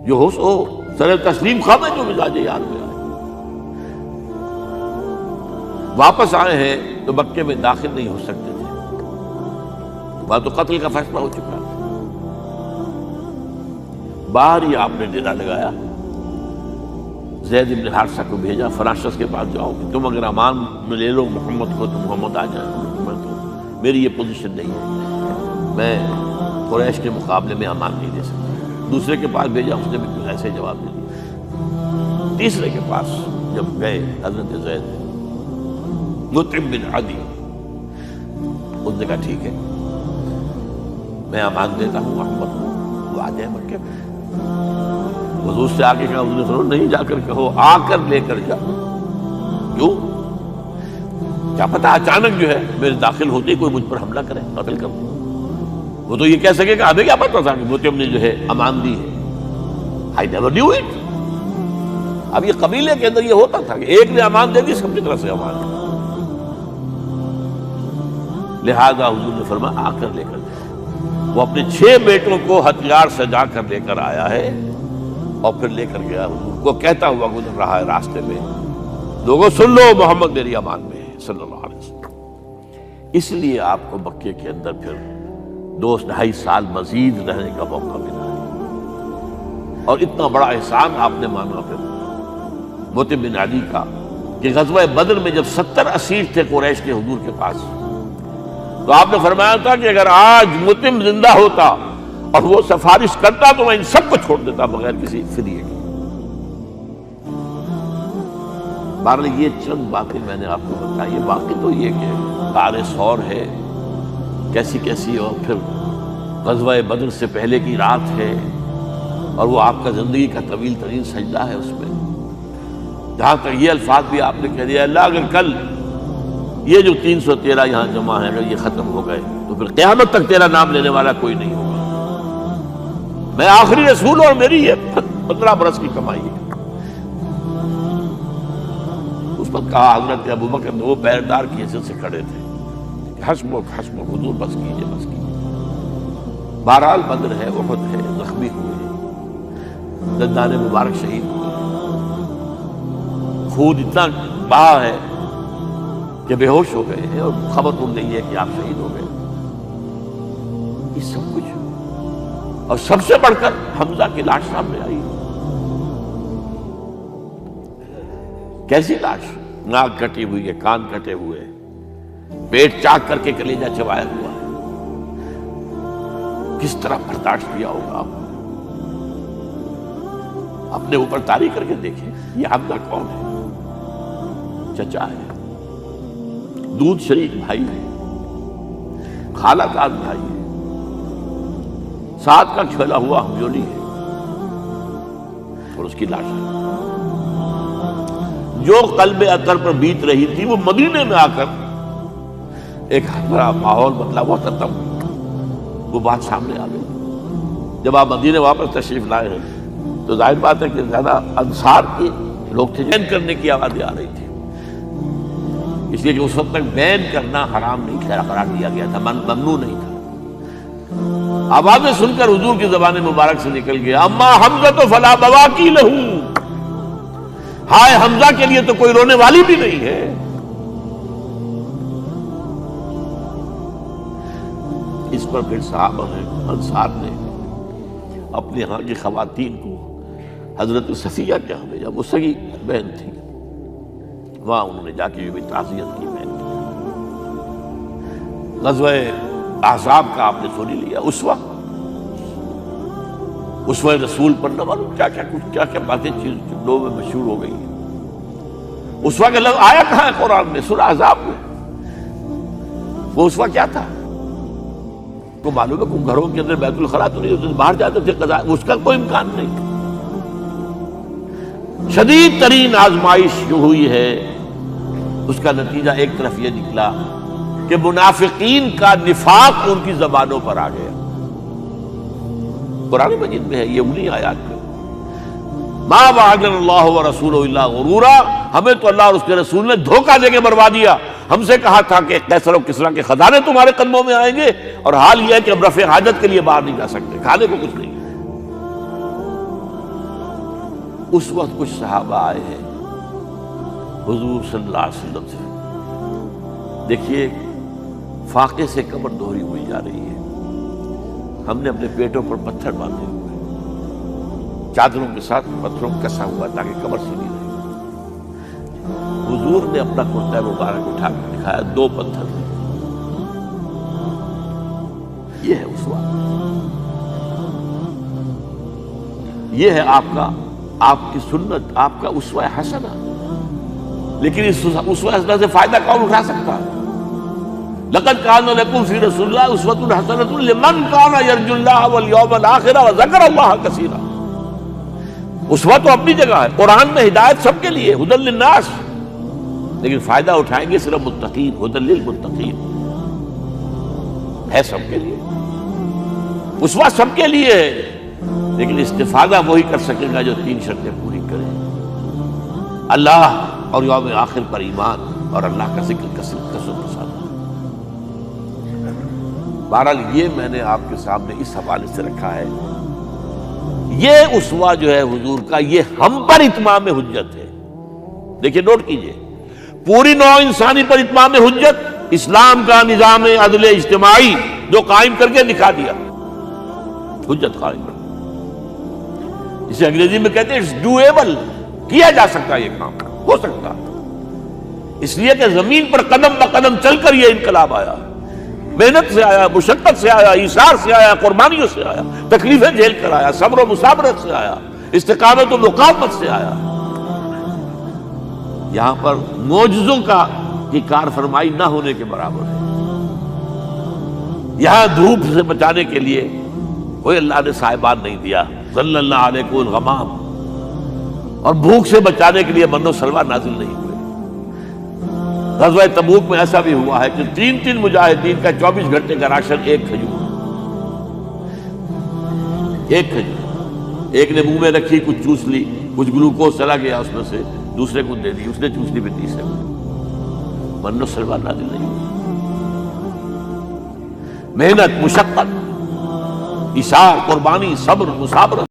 جو ہو سو سر تسلیم خم ہے جو مزاج یار میں آئے. واپس آئے ہیں تو مکے میں داخل نہیں ہو سکتے تھے، وہاں تو قتل کا فیصلہ ہو چکا. باہر ہی آپ نے ڈیرا لگایا، زید بن حارثہ کو بھیجا فراشس کے پاس جاؤ کہ تم اگر امان میں لے لو محمد کو تو محمد آ جائے. میں تو میری یہ پوزیشن نہیں ہے، میں قریش کے مقابلے میں امان نہیں دے سکتا. دوسرے کے پاس بھیجا، اس نے بھی ایسے جواب دے دیا. تیسرے کے پاس جب گئے حضرت زید مطعم بن عدی، اس نے کہا ٹھیک ہے میں امان دیتا ہوں محمد کو، وہ آ جائے مکے میں. حضور سے آگے کہا، حضور نے فرمایا نہیں جا کر کہو آ کر لے کر جا. کیوں؟ کیا پتہ اچانک جو ہے میرے داخل ہوتے ہی کوئی مجھ پر حملہ کرے، قتل کر دے. وہ تو یہ کہہ سکے کہ ہمیں کیا پتہ تھا کہ مطعم نے جو ہے امان دی ہے. I never knew it. اب یہ قبیلے کے اندر یہ ہوتا تھا کہ ایک نے امان دے دی، سب کی طرف سے امان دی. لہذا حضور نے فرمایا آ کر لے کر جا. وہ اپنے 6 بیٹوں کو ہتھیار سجا کر لے کر آیا ہے اور پھر لے کر گیا. حضور کو کہتا ہوا گزر رہا ہے راستے میں، لوگوں سن لو محمد میری امان میں ہے صلی اللہ علیہ وسلم. اس لیے آپ کو مکے کے اندر پھر 2.5 سال مزید رہنے کا موقع ملا ہے. اور اتنا بڑا احسان آپ نے مانا پھر مطعم بن عدی کا کہ غزوہ بدر میں جب 70 اسیر تھے قریش کے حضور کے پاس، تو آپ نے فرمایا تھا کہ اگر آج مطعم زندہ ہوتا اور وہ سفارش کرتا تو میں ان سب کو چھوڑ دیتا بغیر کسی فدیے کے. بہرحال یہ چند باتیں میں نے آپ کو بتائی. باقی تو یہ کہ غار ثور ہے کیسی کیسی، اور پھر غزوہ بدر سے پہلے کی رات ہے، اور وہ آپ کا زندگی کا طویل ترین سجدہ ہے. اس میں جہاں تک یہ الفاظ بھی آپ نے کہہ دیا، اللہ اگر کل یہ جو 313 یہاں جمع ہے اگر یہ ختم ہو گئے تو پھر قیامت تک تیرا نام لینے والا کوئی نہیں ہوگا. میں آخری رسول اور میری یہ 15 برس کی کمائی ہے. اس پر کہا حضرت ابوبکر نے، وہ پہردار کی حیثیت سے کھڑے تھے، حسبک حسبک حضور بس کیجئے بس کیجئے. بہرحال بدر ہے، احد ہے، زخمی ہوئے، دندان مبارک شہید ہوئے، خون اتنا بہا ہے کہ بے ہوش ہو گئے ہیں اور خبر تو نہیں ہے کہ آپ شہید ہو گئے. یہ سب کچھ، اور سب سے بڑھ کر حمزہ کی لاش سامنے آئی. کیسی لاش؟ ناک کٹی ہوئی ہے، کان کٹے ہوئے، پیٹ چاک کر کے کلیجہ چبایا ہوا ہے. کس طرح برداشت کیا ہوگا آپ؟ اپنے اوپر تاری کر کے دیکھیں. یہ حمزہ کون ہے؟ چچا ہے، دودھ شریک بھائی ہے، خالہ داد بھائی ہے، ساتھ کا کھیلا ہوا ہمجولی ہے، اور اس کی لاش ہے. جو قلب اطہر پر بیت رہی تھی وہ مدینے میں آ کر ایک بڑا ماحول بدلا ہوا تھا. تب وہ بات سامنے آ گئی. جب آپ مدینے واپس تشریف لائے ہیں تو ظاہر بات ہے کہ زیادہ انصار کے لوگ تھے، بین کرنے کی آوازیں آ رہی تھی، اس لیے کہ اس وقت تک بین کرنا حرام نہیں قرار دیا گیا تھا، ممنوع نہیں تھا. آوازیں سن کر حضور کی زبان مبارک سے نکل گیا، اما حمزہ تو فلا بواکی لہو، ہائے حمزہ کے لیے تو کوئی رونے والی بھی نہیں ہے. اس پر پھر صحابہ نے، انصار نے اپنے ہاں کی خواتین کو حضرت صفیہ کے ہاں بھیجا. وہ سگی بہن تھی، وہاں انہوں نے جا کے بھی تعزیت کی. بہن کی غزوہ احزاب کا آپ نے سن لیا. اسوہ رسول پر نہ معلوم کیا کیا باتیں چیز لوگوں میں مشہور ہو گئی ہیں. اسوہ کا لفظ آیا کہاں ہے قرآن میں؟ سورہ احزاب میں. وہ اسوہ کیا تھا؟ کو معلوم ہے کہ گھروں کے اندر بیت الخلاء تو نہیں ہوتے، باہر جاتے تھے قضاء، اس کا کوئی امکان نہیں. شدید ترین آزمائش جو ہوئی ہے اس کا نتیجہ ایک طرف یہ نکلا کہ منافقین کا نفاق ان کی زبانوں پر آ گیا. قرآن مجید میں ہے یہ انہی آیات میں، ما وعدنا اللہ ورسولہ الا غرورا، ہمیں تو اللہ اور اس کے رسول نے دھوکہ دے کے مروا دیا. ہم سے کہا تھا کہ قیصر و کسریٰ کے خزانے تمہارے قدموں میں آئیں گے، اور حال یہ ہے کہ اب رفع حاجت کے لیے باہر نہیں جا سکتے، کھانے کو کچھ نہیں. اس وقت کچھ صحابہ آئے ہیں حضور صلی اللہ علیہ وسلم سے، دیکھیے فاقے سے کمر دوہری ہوئی جا رہی ہے، ہم نے اپنے پیٹوں پر پتھر باندھے ہوئے، چادروں کے ساتھ پتھروں کو کسا ہوا تاکہ کمر سیدھی رہے۔ حضور نے اپنا کرتا مبارک اٹھا کر دکھایا، 2 پتھر، یہ ہے اسوہ، یہ ہے آپ کی سنت، آپ کا اسوہ حسنہ۔ لیکن اس اسوہ حسنہ سے فائدہ کون اٹھا سکتا ہے؟ لقد كان لكم في رسول الله اسوة حسنة لمن كان يرجو الله واليوم الآخر وذكر الله كثيرا۔ اسوہ تو اپنی جگہ ہے، قرآن میں ہدایت سب کے لیے، ہدی للناس، لیکن فائدہ اٹھائیں گے صرف متقین، ہدی للمتقین ہے سب کے لیے، اسوہ سب کے لیے ہے، لیکن استفادہ وہی کر سکے گا جو 3 شرطیں پوری کرے، اللہ اور یوم آخر پر ایمان اور اللہ کا ذکر کثرت کے ساتھ۔ بہرحال یہ میں نے آپ کے سامنے اس حوالے سے رکھا ہے، یہ اسوہ جو ہے حضور کا، یہ ہم پر اتمام حجت ہے۔ دیکھیے نوٹ کیجئے، پوری نوع انسانی پر اتمام حجت، اسلام کا نظام عدل اجتماعی جو قائم کر کے دکھا دیا، حجت قائم کر، جسے انگریزی میں کہتے ہیں اٹس ڈویبل، کیا جا سکتا ہے، یہ کام ہو سکتا، اس لیے کہ زمین پر قدم بقدم چل کر یہ انقلاب آیا، محنت سے آیا، مشقت سے آیا، ایثار سے آیا، قربانیوں سے آیا، تکلیفیں جھیل کر آیا، صبر و مصابرت سے آیا، استقامت و مقاومت سے آیا۔ یہاں پر معجزوں کی کار فرمائی نہ ہونے کے برابر ہے۔ یہاں دھوپ سے بچانے کے لیے کوئی اللہ نے صاحبان نہیں دیا، صلی اللہ علیہ الغمام، اور بھوک سے بچانے کے لیے من و سلوى نازل نہیں ہوئے۔ غزوہ تبوک میں ایسا بھی ہوا ہے کہ 3 مجاہدین کا 24 گھنٹے کا راشن ایک کھجور، ایک نے منہ میں رکھی، کچھ چوس لی، کچھ گلوکوز چلا گیا اس میں سے، دوسرے کو دے دی، اس نے چوس لی، بھی تیسرے کو، من و سلوى نازل نہیں ہوئی۔ محنت، مشقت، ایثار، قربانی، صبر، مصابرت،